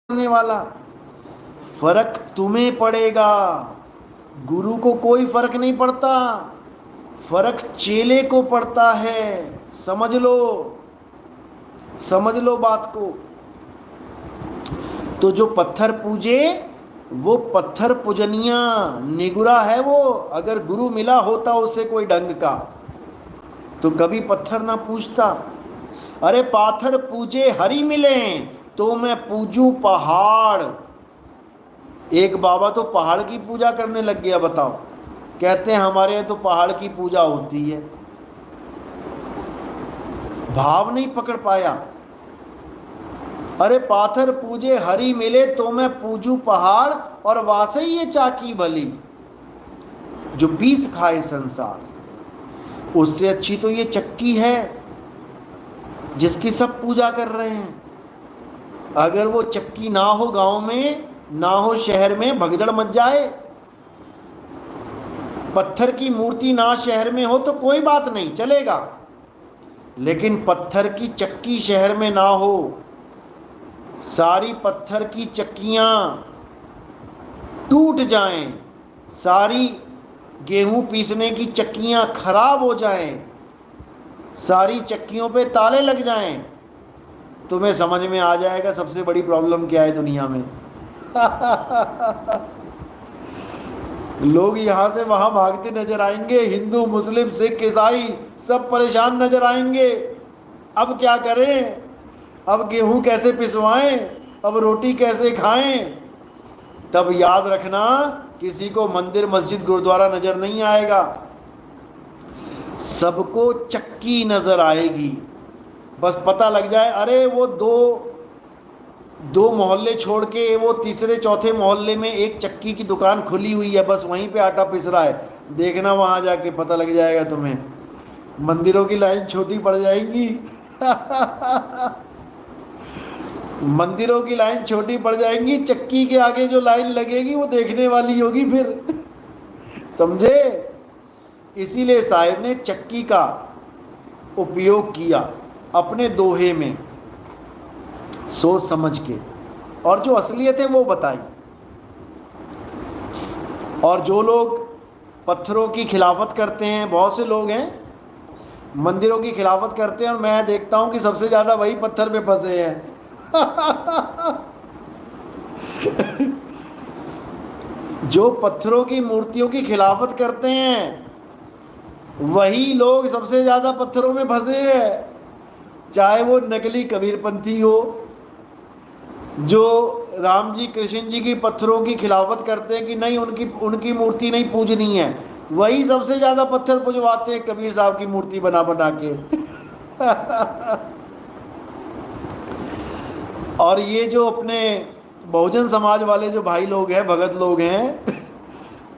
पड़ने वाला, फर्क तुम्हें पड़ेगा, गुरु को कोई फर्क नहीं पड़ता, फर्क चेले को पड़ता है। समझ लो, समझ लो बात को। तो जो पत्थर पूजे वो पत्थर पूजनिया निगुरा है वो। अगर गुरु मिला होता उसे कोई ढंग का तो कभी पत्थर ना पूजता। अरे पाथर पूजे हरि मिले तो मैं पूजूं पहाड़। एक बाबा तो पहाड़ की पूजा करने लग गया, बताओ। कहते हैं हमारे यहाँ तो पहाड़ की पूजा होती है। भाव नहीं पकड़ पाया। अरे पाथर पूजे हरि मिले तो मैं पूजू पहाड़, और वासे ये चाकी भली जो पीस खाए संसार। उससे अच्छी तो ये चक्की है जिसकी सब पूजा कर रहे हैं। अगर वो चक्की ना हो गांव में, ना हो शहर में, भगदड़ मच जाए। पत्थर की मूर्ति ना शहर में हो तो कोई बात नहीं, चलेगा। लेकिन पत्थर की चक्की शहर में ना हो, सारी पत्थर की चक्कियां टूट जाएं, सारी गेहूं पीसने की चक्कियां खराब हो जाएं, सारी चक्कियों पे ताले लग जाएं, तुम्हें समझ में आ जाएगा सबसे बड़ी प्रॉब्लम क्या है दुनिया में। लोग यहां से वहां भागते नजर आएंगे, हिंदू मुस्लिम सिख ईसाई सब परेशान नजर आएंगे। अब क्या करें, अब गेहूं कैसे पिसवाएं, अब रोटी कैसे खाएं। तब याद रखना, किसी को मंदिर मस्जिद गुरुद्वारा नजर नहीं आएगा, सबको चक्की नजर आएगी। बस पता लग जाए अरे वो दो मोहल्ले छोड़ के वो तीसरे चौथे मोहल्ले में एक चक्की की दुकान खुली हुई है, बस वहीं पे आटा पिस रहा है, देखना वहां जाके पता लग जाएगा तुम्हें। मंदिरों की लाइन छोटी पड़ जाएंगी। मंदिरों की लाइन छोटी पड़ जाएंगी, चक्की के आगे जो लाइन लगेगी वो देखने वाली होगी फिर। समझे? इसीलिए साहिब ने चक्की का उपयोग किया अपने दोहे में, सोच समझ के, और जो असलियत है वो बताई। और जो लोग पत्थरों की खिलाफत करते हैं, बहुत से लोग हैं मंदिरों की खिलाफत करते हैं, और मैं देखता हूं कि सबसे ज्यादा वही पत्थर पे फंसे हैं। जो पत्थरों की मूर्तियों की खिलाफत करते हैं वही लोग सबसे ज्यादा पत्थरों में फंसे हैं। चाहे वो नकली कबीरपंथी हो, जो राम जी कृष्ण जी की पत्थरों की खिलाफत करते हैं कि नहीं उनकी मूर्ति नहीं पूजनी है, वही सबसे ज्यादा पत्थर पुजवाते हैं कबीर साहब की मूर्ति बना बना के। और ये जो अपने बहुजन समाज वाले जो भाई लोग हैं, भगत लोग हैं,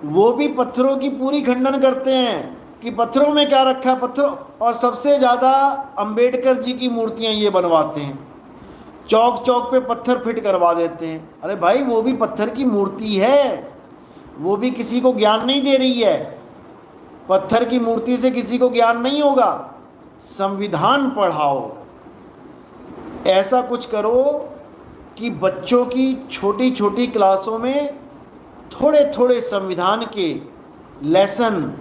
वो भी पत्थरों की पूरी खंडन करते हैं कि पत्थरों में क्या रखा है, पत्थरों। और सबसे ज़्यादा अंबेडकर जी की मूर्तियां ये बनवाते हैं, चौक चौक पे पत्थर फिट करवा देते हैं। अरे भाई वो भी पत्थर की मूर्ति है, वो भी किसी को ज्ञान नहीं दे रही है। पत्थर की मूर्ति से किसी को ज्ञान नहीं होगा। संविधान पढ़ाओ, ऐसा कुछ करो कि बच्चों की छोटी छोटी क्लासों में थोड़े थोड़े संविधान के लेसन,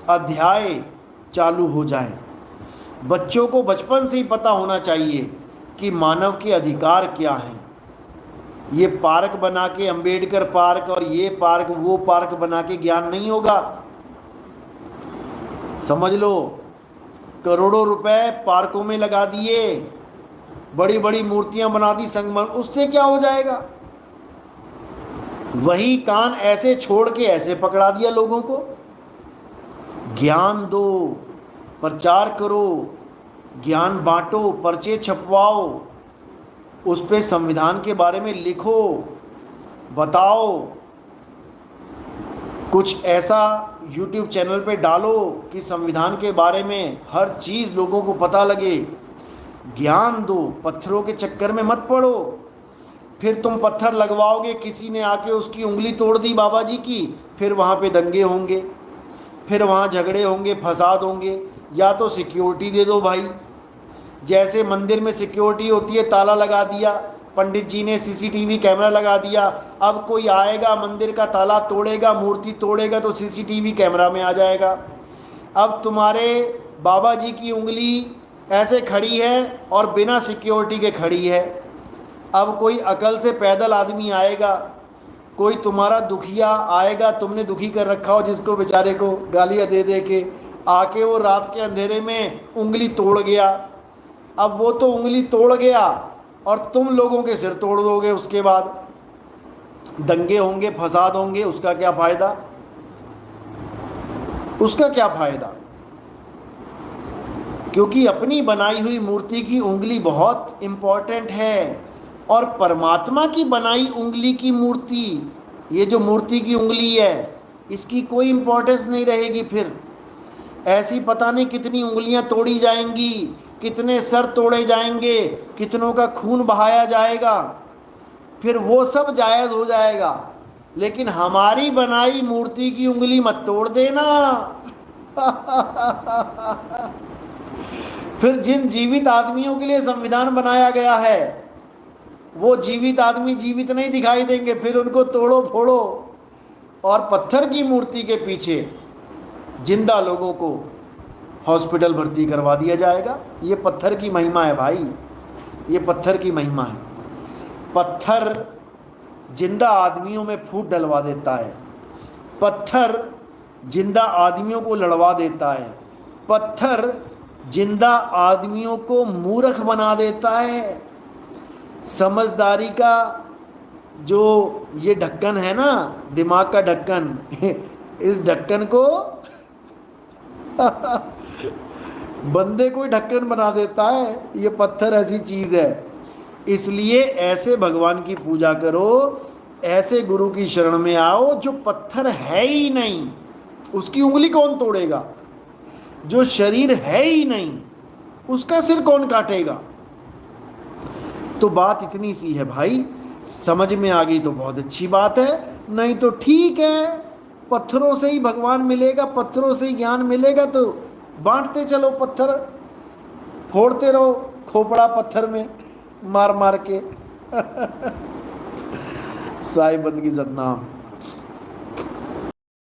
अध्याय चालू हो जाए। बच्चों को बचपन से ही पता होना चाहिए कि मानव के अधिकार क्या हैं। ये पार्क बना के, अंबेडकर पार्क और ये पार्क वो पार्क बना के ज्ञान नहीं होगा। समझ लो, करोड़ों रुपए पार्कों में लगा दिए, बड़ी बड़ी मूर्तियां बना दी संगमरमर, उससे क्या हो जाएगा? वही कान ऐसे छोड़ के ऐसे पकड़ा दिया लोगों को। ज्ञान दो, प्रचार करो, ज्ञान बांटो, पर्चे छपवाओ, उस पे संविधान के बारे में लिखो, बताओ, कुछ ऐसा YouTube चैनल पे डालो कि संविधान के बारे में हर चीज़ लोगों को पता लगे। ज्ञान दो, पत्थरों के चक्कर में मत पड़ो। फिर तुम पत्थर लगवाओगे, किसी ने आके उसकी उंगली तोड़ दी बाबा जी की, फिर वहाँ पे दंगे होंगे, फिर वहाँ झगड़े होंगे, फसाद होंगे। या तो सिक्योरिटी दे दो भाई, जैसे मंदिर में सिक्योरिटी होती है, ताला लगा दिया, पंडित जी ने सीसीटीवी कैमरा लगा दिया, अब कोई आएगा मंदिर का ताला तोड़ेगा, मूर्ति तोड़ेगा तो सीसीटीवी कैमरा में आ जाएगा। अब तुम्हारे बाबा जी की उंगली ऐसे खड़ी है और बिना सिक्योरिटी के खड़ी है। अब कोई अकल से पैदल आदमी आएगा, कोई तुम्हारा दुखिया आएगा, तुमने दुखी कर रखा हो जिसको, बेचारे को गालियाँ दे दे के, आके वो रात के अंधेरे में उंगली तोड़ गया। अब वो तो उंगली तोड़ गया और तुम लोगों के सिर तोड़ दोगे, उसके बाद दंगे होंगे, फसाद होंगे, उसका क्या फायदा? उसका क्या फायदा? क्योंकि अपनी बनाई हुई मूर्ति की उंगली बहुत इंपॉर्टेंट है, और परमात्मा की बनाई उंगली की मूर्ति, ये जो मूर्ति की उंगली है, इसकी कोई इंपॉर्टेंस नहीं रहेगी। फिर ऐसी पता नहीं कितनी उंगलियां तोड़ी जाएंगी, कितने सर तोड़े जाएंगे, कितनों का खून बहाया जाएगा, फिर वो सब जायज़ हो जाएगा। लेकिन हमारी बनाई मूर्ति की उंगली मत तोड़ देना। फिर जिन जीवित आदमियों के लिए संविधान बनाया गया है, वो जीवित आदमी जीवित नहीं दिखाई देंगे, फिर उनको तोड़ो फोड़ो। और पत्थर की मूर्ति के पीछे जिंदा लोगों को हॉस्पिटल भर्ती करवा दिया जाएगा। ये पत्थर की महिमा है भाई, ये पत्थर की महिमा है। पत्थर जिंदा आदमियों में फूट डलवा देता है, पत्थर जिंदा आदमियों को लड़वा देता है, पत्थर जिंदा आदमियों को मूर्ख बना देता है। समझदारी का जो ये ढक्कन है ना, दिमाग का ढक्कन, इस ढक्कन को बंदे को ही ढक्कन बना देता है। ये पत्थर ऐसी चीज़ है। इसलिए ऐसे भगवान की पूजा करो, ऐसे गुरु की शरण में आओ जो पत्थर है ही नहीं, उसकी उंगली कौन तोड़ेगा? जो शरीर है ही नहीं, उसका सिर कौन काटेगा? तो बात इतनी सी है भाई, समझ में आ गई तो बहुत अच्छी बात है, नहीं तो ठीक है, पत्थरों से ही भगवान मिलेगा, पत्थरों से ही ज्ञान मिलेगा, तो बांटते चलो, पत्थर फोड़ते रहो खोपड़ा पत्थर में मार मार के। साईं बंदगी सतनाम।